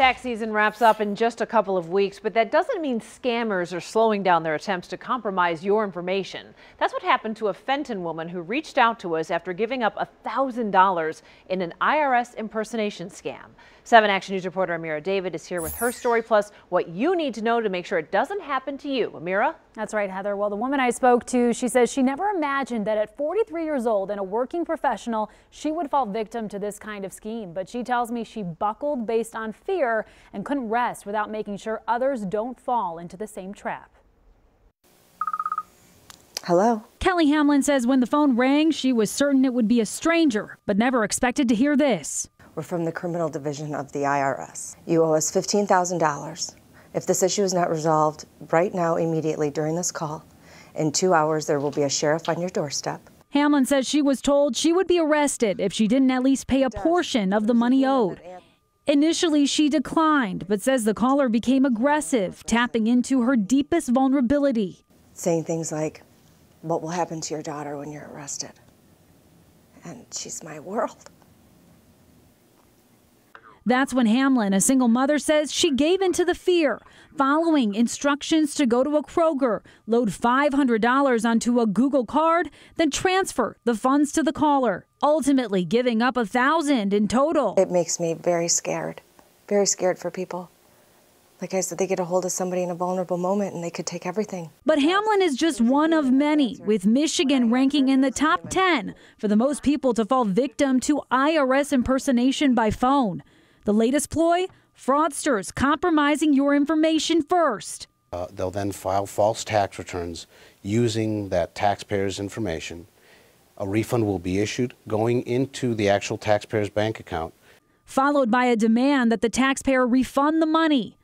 Tax season wraps up in just a couple of weeks, but that doesn't mean scammers are slowing down their attempts to compromise your information. That's what happened to a Fenton woman who reached out to us after giving up $1,000 in an IRS impersonation scam. 7 Action News reporter Amira David is here with her story, plus what you need to know to make sure it doesn't happen to you. Amira? That's right, Heather. Well, the woman I spoke to, she says she never imagined that at 43 years old and a working professional, she would fall victim to this kind of scheme. But she tells me she buckled based on fear and couldn't rest without making sure others don't fall into the same trap. Hello. Kelly Hamlin says when the phone rang, she was certain it would be a stranger, but never expected to hear this. We're from the criminal division of the IRS. You owe us $15,000. If this issue is not resolved right now, immediately during this call, in 2 hours there will be a sheriff on your doorstep. Hamlin says she was told she would be arrested if she didn't at least pay a portion of the money owed. Initially, she declined, but says the caller became aggressive, tapping into her deepest vulnerability. Saying things like, "What will happen to your daughter when you're arrested?" And she's my world. That's when Hamlin, a single mother, says she gave in to the fear, following instructions to go to a Kroger, load $500 onto a Google card, then transfer the funds to the caller, ultimately giving up $1,000 in total. It makes me very scared for people. Like I said, they get a hold of somebody in a vulnerable moment and they could take everything. But Hamlin is just one of many, with Michigan ranking in the top 10 for the most people to fall victim to IRS impersonation by phone. The latest ploy? Fraudsters compromising your information first. They'll then file false tax returns using that taxpayer's information. A refund will be issued going into the actual taxpayer's bank account, followed by a demand that the taxpayer refund the money.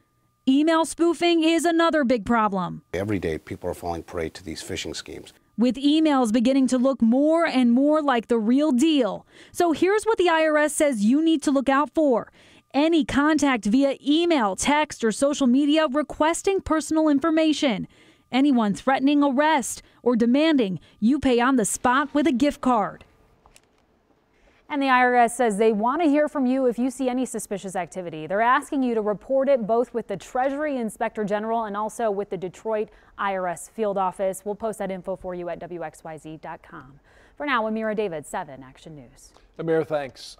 Email spoofing is another big problem. Every day people are falling prey to these phishing schemes, with emails beginning to look more and more like the real deal. So here's what the IRS says you need to look out for. Any contact via email, text, or social media requesting personal information. Anyone threatening arrest or demanding you pay on the spot with a gift card. And the IRS says they want to hear from you if you see any suspicious activity. They're asking you to report it both with the Treasury Inspector General and also with the Detroit IRS field office. We'll post that info for you at WXYZ.com. For now, Amira David, 7 Action News. Amira, thanks.